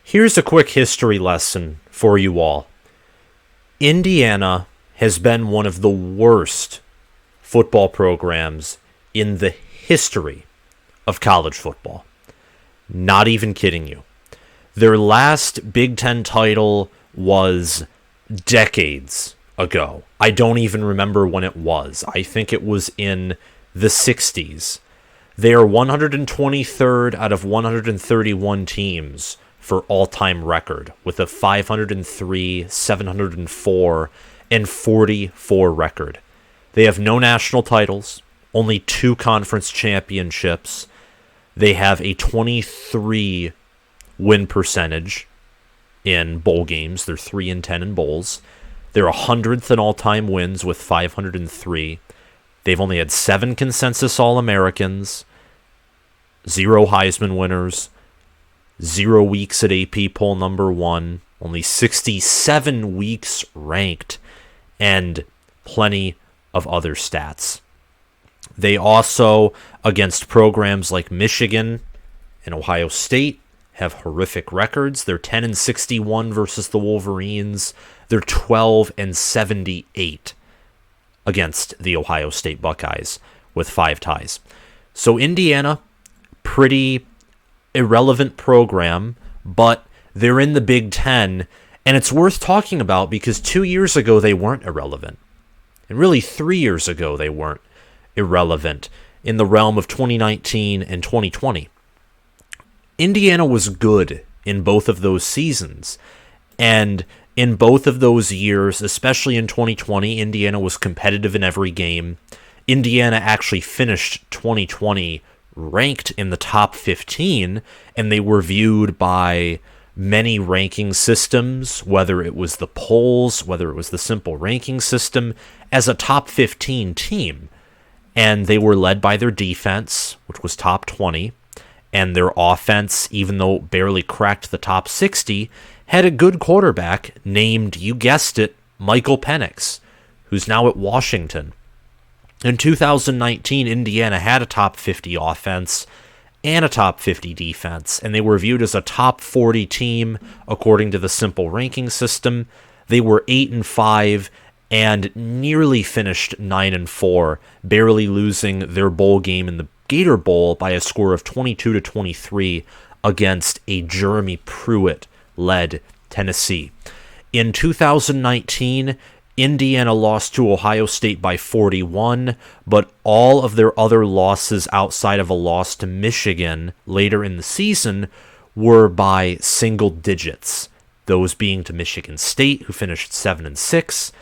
Here's a quick history lesson for you all. Indiana has been one of the worst football programs in the history of college football. Not even kidding you. Their last Big Ten title was decades ago. I don't even remember when it was. I think it was in the 60s. They are 123rd out of 131 teams for all-time record, with a 503, 704, and 44 record. They have no national titles, only 2 conference championships. They have a 23 win percentage in bowl games. They're 3-10 in bowls. They're 100th in all-time wins with 503. They've only had 7 consensus All-Americans, 0 Heisman winners, 0 weeks at AP poll number 1, only 67 weeks ranked, and plenty of other stats. They also, against programs like Michigan and Ohio State, have horrific records. They're 10-61 versus the Wolverines. They're 12-78 against the Ohio State Buckeyes with 5 ties. So Indiana, pretty irrelevant program, but they're in the Big Ten, and it's worth talking about because 2 years ago they weren't irrelevant. And really 3 years ago they weren't irrelevant in the realm of 2019 and 2020. Indiana was good in both of those seasons, and in both of those years, especially in 2020, Indiana was competitive in every game. Indiana actually finished 2020 ranked in the top 15, and they were viewed by many ranking systems, whether it was the polls, whether it was the simple ranking system, as a top 15 team. And they were led by their defense, which was top 20, and their offense, even though it barely cracked the top 60, had a good quarterback named, you guessed it, Michael Penix, who's now at Washington. In 2019, Indiana had a top 50 offense and a top 50 defense, and they were viewed as a top 40 team according to the simple ranking system. They were 8-5 and nearly finished 9-4, barely losing their bowl game in the Gator Bowl by a score of 22-23 against a Jeremy Pruitt-led Tennessee. In 2019, Indiana lost to Ohio State by 41, but all of their other losses outside of a loss to Michigan later in the season were by single digits, those being to Michigan State, who finished 7-6,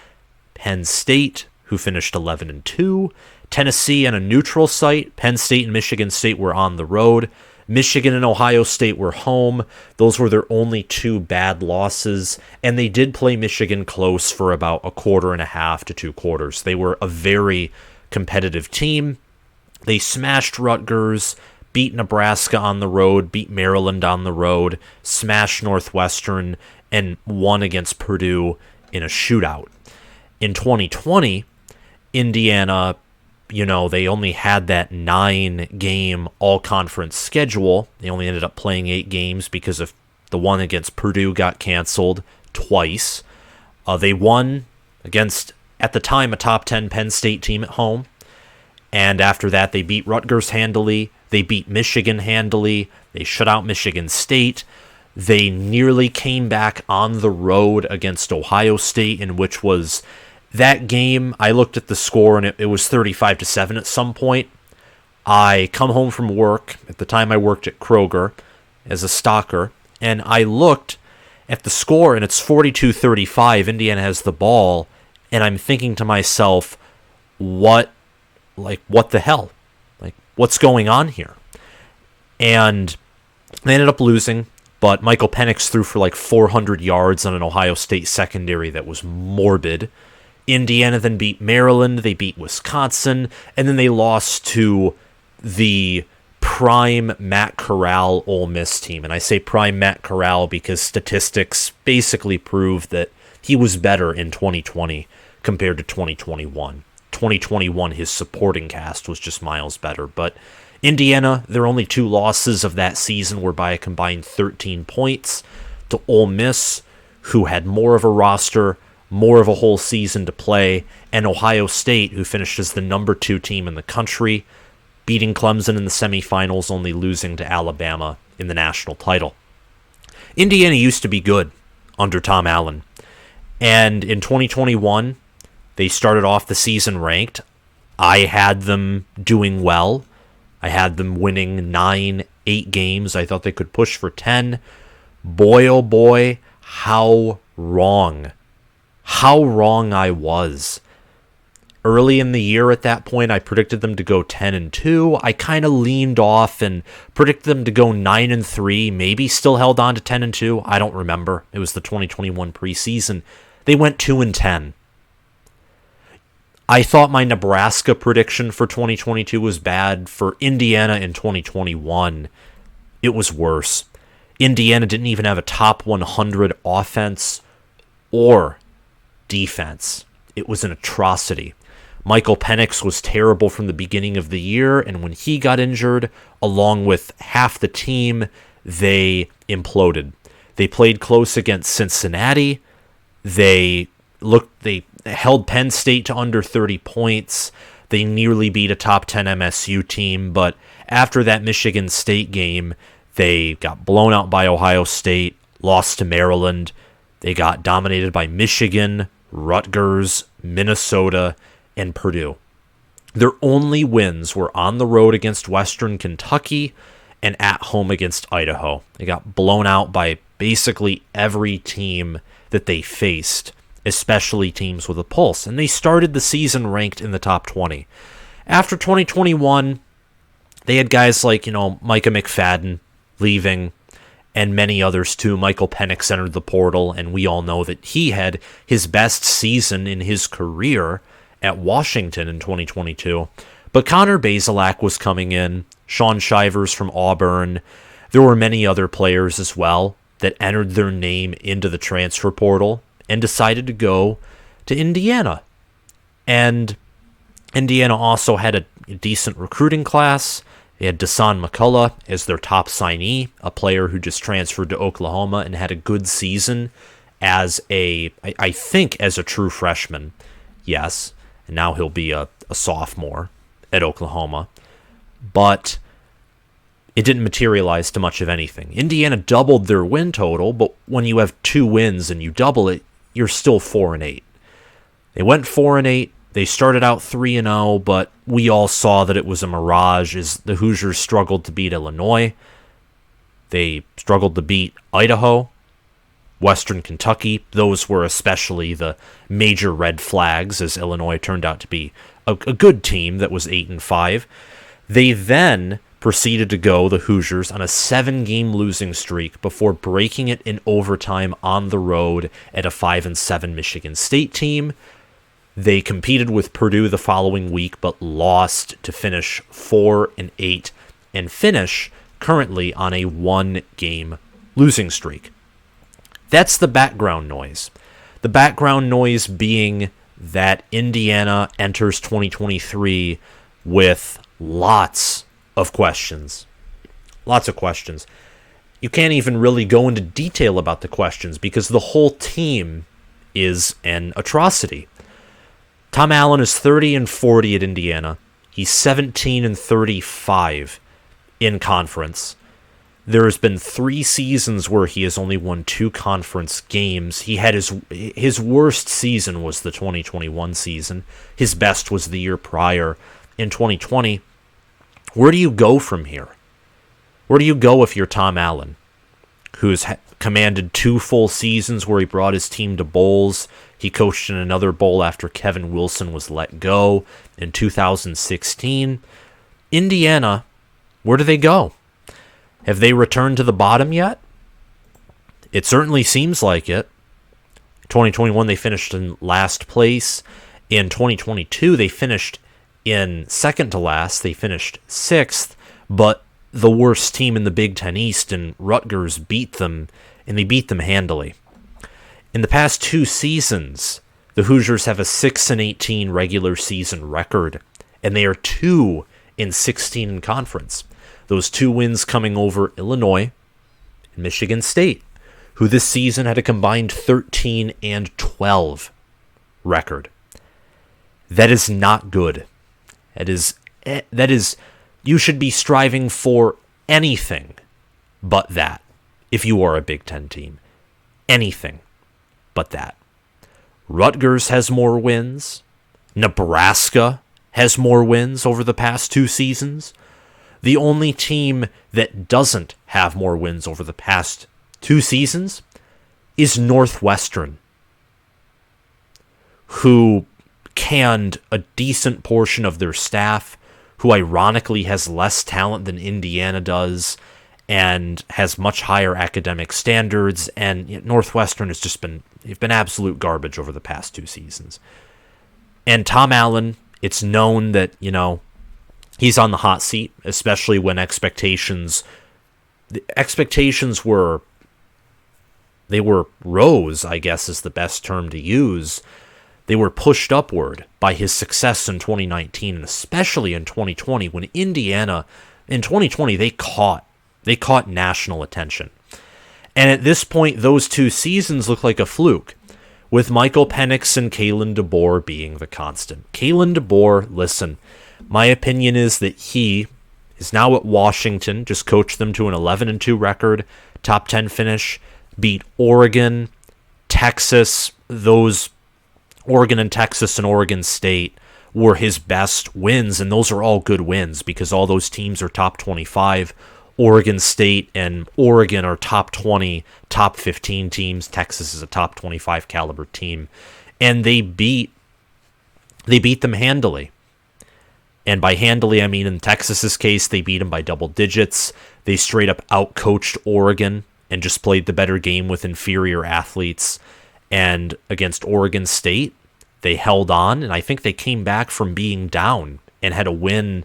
Penn State, who finished 11-2, Tennessee on a neutral site. Penn State and Michigan State were on the road. Michigan and Ohio State were home. Those were their only 2 bad losses, and they did play Michigan close for about a quarter and a half to 2 quarters. They were a very competitive team. They smashed Rutgers, beat Nebraska on the road, beat Maryland on the road, smashed Northwestern, and won against Purdue in a shootout. In 2020, Indiana, they only had that 9-game all-conference schedule. They only ended up playing 8 games because of the one against Purdue got canceled twice. They won against, at the time, a top 10 Penn State team at home. And after that, they beat Rutgers handily. They beat Michigan handily. They shut out Michigan State. They nearly came back on the road against Ohio State, in which was that game. I looked at the score, and it was 35-7 at some point. I come home from work. At the time, I worked at Kroger as a stocker, and I looked at the score, and it's 42-35. Indiana has the ball, and I'm thinking to myself, what the hell? What's going on here? And they ended up losing, but Michael Penix threw for 400 yards on an Ohio State secondary that was morbid. Indiana then beat Maryland, they beat Wisconsin, and then they lost to the prime Matt Corral Ole Miss team. And I say prime Matt Corral because statistics basically prove that he was better in 2020 compared to 2021. 2021, his supporting cast was just miles better. But Indiana, their only 2 losses of that season were by a combined 13 points. to Ole Miss, who had more of a roster, more of a whole season to play, and Ohio State, who finished as the number 2 team in the country, beating Clemson in the semifinals, only losing to Alabama in the national title. Indiana used to be good under Tom Allen, and in 2021, they started off the season ranked. I had them doing well. I had them winning 9-8 games. I thought they could push for 10. Boy, oh boy, how wrong. How wrong I was. Early in the year at that point, I predicted them to go 10-2. I kind of leaned off and predicted them to go 9-3, maybe still held on to 10-2. I don't remember. It was the 2021 preseason. They went 2-10. I thought my Nebraska prediction for 2022 was bad. For Indiana in 2021, it was worse. Indiana didn't even have a top 100 offense or defense. It was an atrocity. Michael Penix was terrible from the beginning of the year, and when he got injured, along with half the team, they imploded. They played close against Cincinnati. They held Penn State to under 30 points. They nearly beat a top 10 MSU team, but after that Michigan State game, they got blown out by Ohio State, lost to Maryland. They got dominated by Michigan, Rutgers, Minnesota, and Purdue. Their only wins were on the road against Western Kentucky and at home against Idaho. They got blown out by basically every team that they faced, especially teams with a pulse. And they started the season ranked in the top 20. After 2021, they had guys like, Micah McFadden leaving, and many others too. Michael Penix entered the portal, and we all know that he had his best season in his career at Washington in 2022. But Connor Bazelak was coming in, Sean Shivers from Auburn. There were many other players as well that entered their name into the transfer portal and decided to go to Indiana. And Indiana also had a decent recruiting class. They had Dasan McCullough as their top signee, a player who just transferred to Oklahoma and had a good season as I think as a true freshman. Yes, and now he'll be a sophomore at Oklahoma. But it didn't materialize to much of anything. Indiana doubled their win total, but when you have 2 wins and you double it, you're still 4-8. They went 4-8. They started out 3-0, but we all saw that it was a mirage as the Hoosiers struggled to beat Illinois. They struggled to beat Idaho, Western Kentucky. Those were especially the major red flags, as Illinois turned out to be a good team that was 8-5. They then proceeded to go, the Hoosiers, on a 7-game losing streak before breaking it in overtime on the road at a 5-7 Michigan State team. They competed with Purdue the following week, but lost to finish 4-8 and finish currently on a 1-game losing streak. That's the background noise. The background noise being that Indiana enters 2023 with lots of questions. Lots of questions. You can't even really go into detail about the questions because the whole team is an atrocity. Tom Allen is 30-40 at Indiana. He's 17-35 in conference. There has been 3 seasons where he has only won 2 conference games. He had his worst season was the 2021 season. His best was the year prior in 2020. Where do you go from here? Where do you go if you're Tom Allen, who's commanded 2 full seasons where he brought his team to bowls? He coached in another bowl after Kevin Wilson was let go in 2016. Indiana, where do they go? Have they returned to the bottom yet? It certainly seems like it. 2021, they finished in last place. In 2022, they finished in second to last. They finished 6th, but the worst team in the Big Ten East, and Rutgers, beat them, and they beat them handily. In the past 2 seasons, the Hoosiers have a 6-18 regular season record, and they are 2-16 in conference. Those 2 wins coming over Illinois and Michigan State, who this season had a combined 13-12 record. That is not good. That is, you should be striving for anything but that if you are a Big Ten team. Anything but that. Rutgers has more wins. Nebraska has more wins over the past 2 seasons. The only team that doesn't have more wins over the past 2 seasons is Northwestern, who canned a decent portion of their staff, who ironically has less talent than Indiana does and has much higher academic standards, and Northwestern has just been absolute garbage over the past 2 seasons. And Tom Allen, it's known that, he's on the hot seat, especially when expectations rose, I guess is the best term to use. They were pushed upward by his success in 2019, and especially in 2020, when Indiana, in 2020, they caught national attention. And at this point, those 2 seasons look like a fluke, with Michael Penix and Kalen DeBoer being the constant. Kalen DeBoer, listen, my opinion is that he is now at Washington, just coached them to an 11-2 record, top 10 finish, beat Oregon, Texas. Those Oregon and Texas and Oregon State were his best wins, and those are all good wins because all those teams are top 25. Oregon State and Oregon are top 20, top 15 teams. Texas is a top 25 caliber team, and they beat them handily. And by handily, I mean in Texas's case, they beat them by double digits. They straight up outcoached Oregon and just played the better game with inferior athletes. And against Oregon State, they held on, and I think they came back from being down and had a win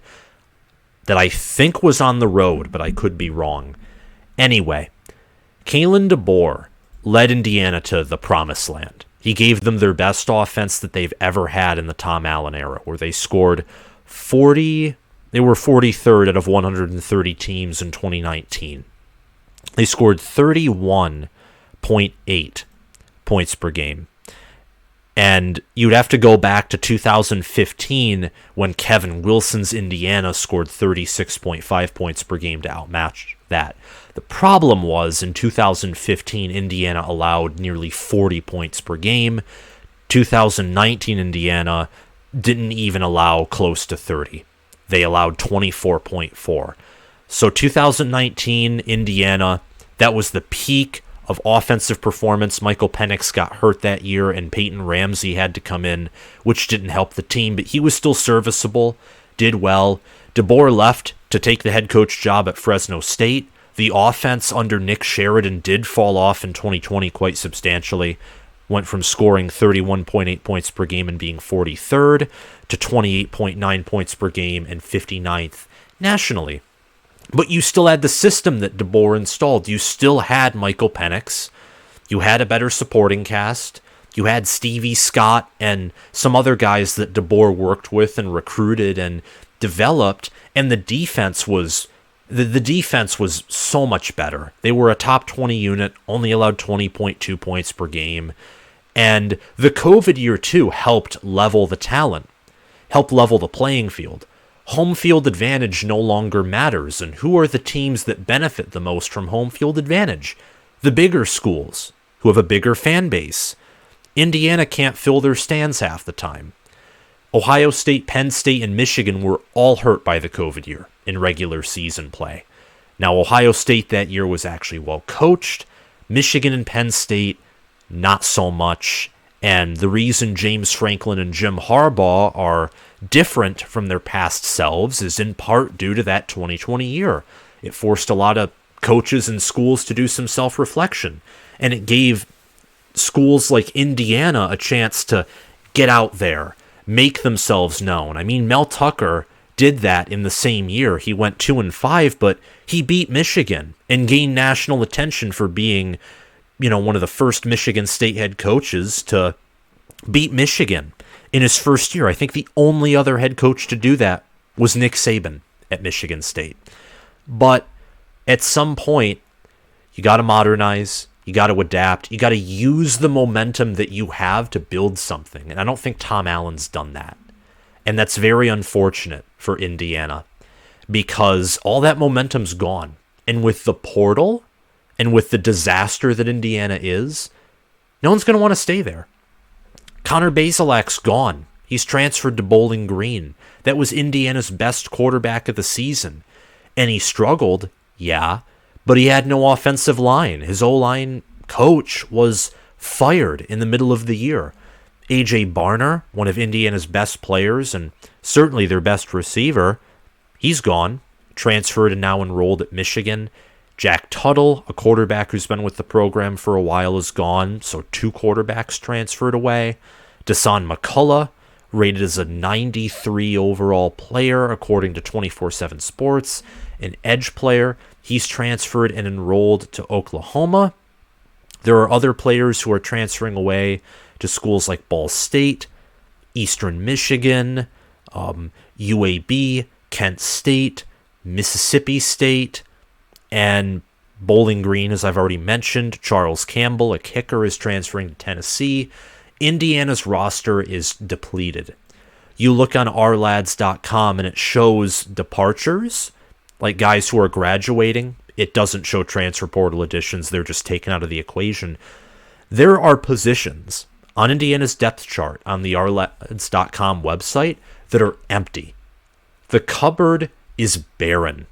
that I think was on the road, but I could be wrong. Anyway, Kalen DeBoer led Indiana to the promised land. He gave them their best offense that they've ever had in the Tom Allen era, where they scored 40. They were 43rd out of 130 teams in 2019. They scored 31.8 points per game. And you'd have to go back to 2015 when Kevin Wilson's Indiana scored 36.5 points per game to outmatch that. The problem was in 2015, Indiana allowed nearly 40 points per game. 2019, Indiana didn't even allow close to 30. They allowed 24.4. So 2019, Indiana, that was the peak of offensive performance. Michael Penix got hurt that year, and Peyton Ramsey had to come in, which didn't help the team, but he was still serviceable, did well. DeBoer left to take the head coach job at Fresno State. The offense under Nick Sheridan did fall off in 2020 quite substantially. Went from scoring 31.8 points per game and being 43rd to 28.9 points per game and 59th nationally. But you still had the system that DeBoer installed. You still had Michael Penix. You had a better supporting cast. You had Stevie Scott and some other guys that DeBoer worked with and recruited and developed. And the defense was so much better. They were a top 20 unit, only allowed 20.2 points per game. And the COVID year, too, helped level the talent, helped level the playing field. Home field advantage no longer matters, and who are the teams that benefit the most from home field advantage? The bigger schools, who have a bigger fan base. Indiana can't fill their stands half the time. Ohio State, Penn State, and Michigan were all hurt by the COVID year in regular season play. Now, Ohio State that year was actually well coached. Michigan and Penn State, not so much. And the reason James Franklin and Jim Harbaugh are different from their past selves is in part due to that 2020 year. It forced a lot of coaches and schools to do some self-reflection, and it gave schools like Indiana a chance to get out there, make themselves known. I mean, Mel Tucker did that in the same year. He went 2-5, but he beat Michigan and gained national attention for being, one of the first Michigan State head coaches to beat Michigan in his first year. I think the only other head coach to do that was Nick Saban at Michigan State. But at some point, you got to modernize. You got to adapt. You got to use the momentum that you have to build something. And I don't think Tom Allen's done that. And that's very unfortunate for Indiana because all that momentum's gone. And with the portal and with the disaster that Indiana is, no one's going to want to stay there. Connor Bazelak's gone. He's transferred to Bowling Green. That was Indiana's best quarterback of the season. And he struggled, yeah, but he had no offensive line. His O-line coach was fired in the middle of the year. A.J. Barner, one of Indiana's best players and certainly their best receiver, he's gone, transferred and now enrolled at Michigan. Jack Tuttle, a quarterback who's been with the program for a while, is gone, so 2 quarterbacks transferred away. Dasan McCullough, rated as a 93 overall player according to 24/7 Sports, an edge player. He's transferred and enrolled to Oklahoma. There are other players who are transferring away to schools like Ball State, Eastern Michigan, UAB, Kent State, Mississippi State, and Bowling Green, as I've already mentioned. Charles Campbell, a kicker, is transferring to Tennessee. Indiana's roster is depleted. You look on ourlads.com and it shows departures, like guys who are graduating. It doesn't show transfer portal additions. They're just taken out of the equation. There are positions on Indiana's depth chart on the ourlads.com website that are empty. The cupboard is barren.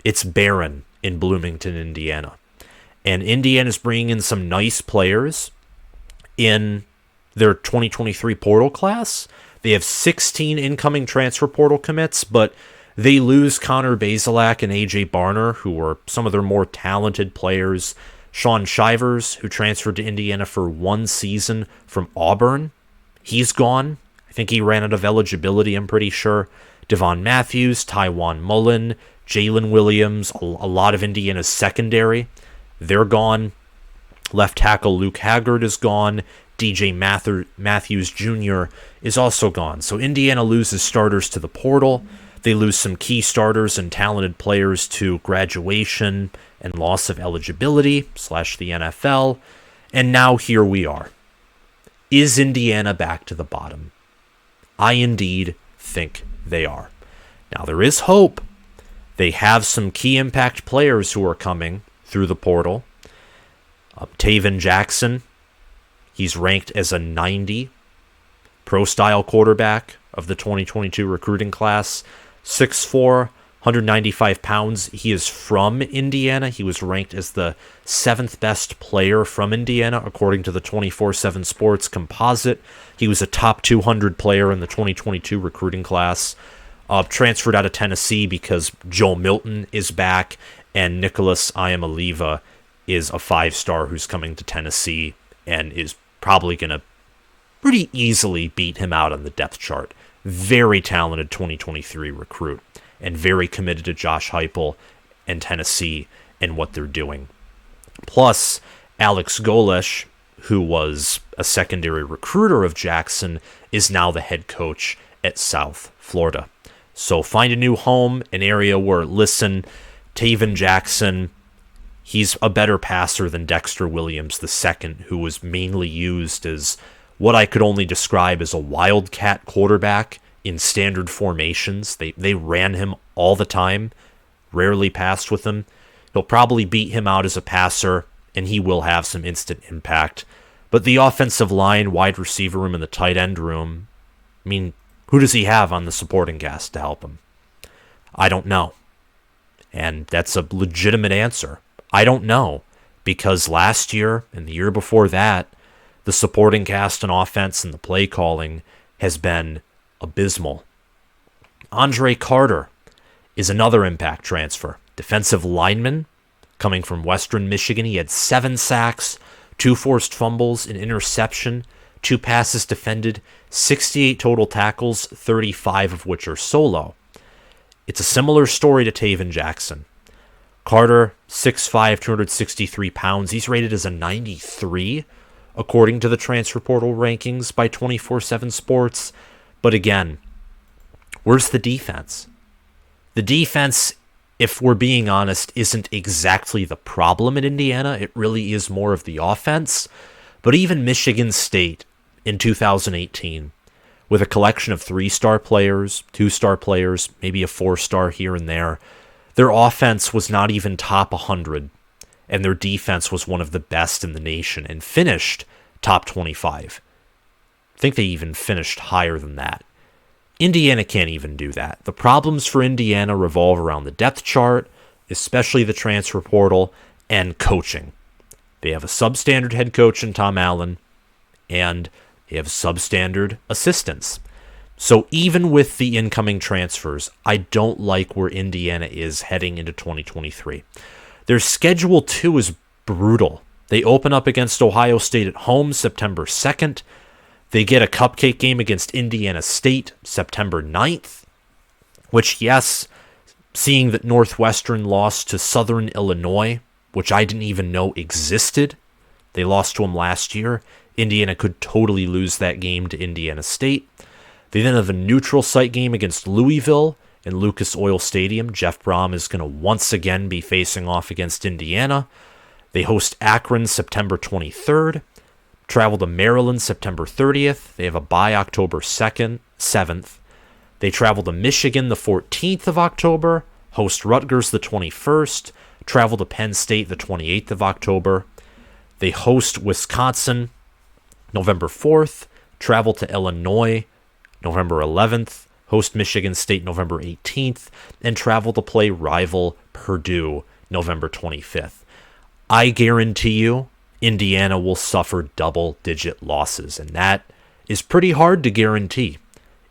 It's barren in Bloomington, Indiana. And Indiana's bringing in some nice players in their 2023 portal class. They have 16 incoming transfer portal commits, but they lose Connor Bazelak and A.J. Barner, who were some of their more talented players. Sean Shivers, who transferred to Indiana for 1 season from Auburn, he's gone. I think he ran out of eligibility, I'm pretty sure. Devon Matthews, Tywan Mullen, Jalen Williams, a lot of Indiana's secondary, they're gone. Left tackle Luke Haggard is gone. DJ Matthews Jr. is also gone. So Indiana loses starters to the portal. They lose some key starters and talented players to graduation and loss of eligibility / the NFL. And now here we are. Is Indiana back to the bottom? I indeed think they are. Now there is hope. They have some key impact players who are coming through the portal. Taven Jackson, he's ranked as a 90 pro-style quarterback of the 2022 recruiting class. 6'4", 195 pounds. He is from Indiana. He was ranked as the 7th best player from Indiana, according to the 24/7 Sports composite. He was a top 200 player in the 2022 recruiting class. Transferred out of Tennessee because Joe Milton is back, and Nicholas Iamaleava is a 5-star who's coming to Tennessee and is probably going to pretty easily beat him out on the depth chart. Very talented 2023 recruit and very committed to Josh Heupel and Tennessee and what they're doing. Plus, Alex Golesh, who was a secondary recruiter of Jackson, is now the head coach at South Florida. So find a new home, an area where, listen, Taven Jackson, he's a better passer than Dexter Williams II, who was mainly used as what I could only describe as a wildcat quarterback in standard formations. They ran him all the time, rarely passed with him. He'll probably beat him out as a passer, and he will have some instant impact. But the offensive line, wide receiver room, and the tight end room, I mean, who does he have on the supporting cast to help him? I don't know. And that's a legitimate answer. I don't know, because last year and the year before that, the supporting cast and offense and the play calling has been abysmal. Andre Carter is another impact transfer. Defensive lineman coming from Western Michigan. He had 7 sacks, 2 forced fumbles, an interception, 2 passes defended, 68 total tackles, 35 of which are solo. It's a similar story to Taven Jackson. Carter, 6'5", 263 pounds. He's rated as a 93, according to the transfer portal rankings by 24/7 Sports. But again, where's the defense? The defense if we're being honest, isn't exactly the problem in Indiana. It really is more of the offense. But even Michigan State in 2018, with a collection of 3-star players, 2-star players, maybe a 4-star here and there, their offense was not even top 100, and their defense was one of the best in the nation and finished top 25. I think they even finished higher than that. Indiana can't even do that. The problems for Indiana revolve around the depth chart, especially the transfer portal, and coaching. They have a substandard head coach in Tom Allen, and they have substandard assistants. So even with the incoming transfers, I don't like where Indiana is heading into 2023. Their schedule, too, is brutal. They open up against Ohio State at home September 2nd. They get a cupcake game against Indiana State September 9th, which, yes, seeing that Northwestern lost to Southern Illinois, which I didn't even know existed. They lost to them last year. Indiana could totally lose that game to Indiana State. They then have a neutral site game against Louisville in Lucas Oil Stadium. Jeff Brom is going to once again be facing off against Indiana. They host Akron September 23rd. Travel to Maryland September 30th. They have a bye October 7th. They travel to Michigan the 14th of October. Host Rutgers the 21st. Travel to Penn State the 28th of October. They host Wisconsin November 4th. Travel to Illinois November 11th. Host Michigan State November 18th. And travel to play rival Purdue November 25th. I guarantee you Indiana will suffer double-digit losses, and that is pretty hard to guarantee.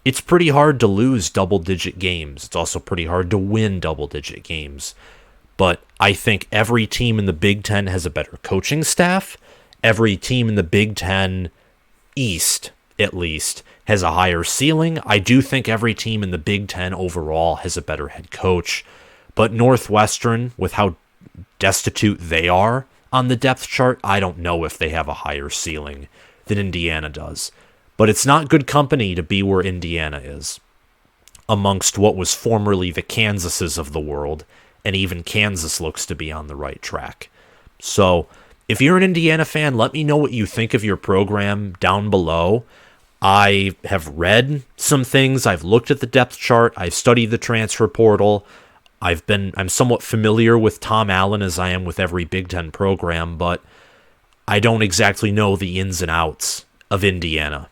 It's pretty hard to lose double-digit games. It's also pretty hard to win double-digit games. But I think every team in the Big Ten has a better coaching staff. Every team in the Big Ten East, at least, has a higher ceiling. I do think every team in the Big Ten overall has a better head coach. But Northwestern, with how destitute they are on the depth chart, I don't know if they have a higher ceiling than Indiana does. But it's not good company to be where Indiana is, amongst what was formerly the Kansases of the world, and even Kansas looks to be on the right track. So, if you're an Indiana fan, let me know what you think of your program down below. I have read some things, I've looked at the depth chart, I've studied the transfer portal, I'm somewhat familiar with Tom Allen as I am with every Big Ten program, but I don't exactly know the ins and outs of Indiana.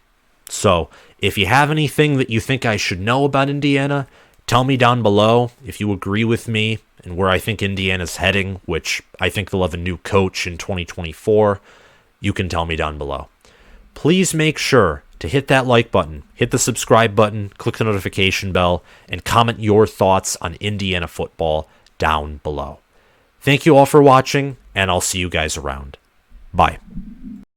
So, if you have anything that you think I should know about Indiana, tell me down below. If you agree with me and where I think Indiana's heading, which I think they'll have a new coach in 2024, you can tell me down below. Please make sure to hit that like button, hit the subscribe button, click the notification bell, and comment your thoughts on Indiana football down below. Thank you all for watching, and I'll see you guys around. Bye.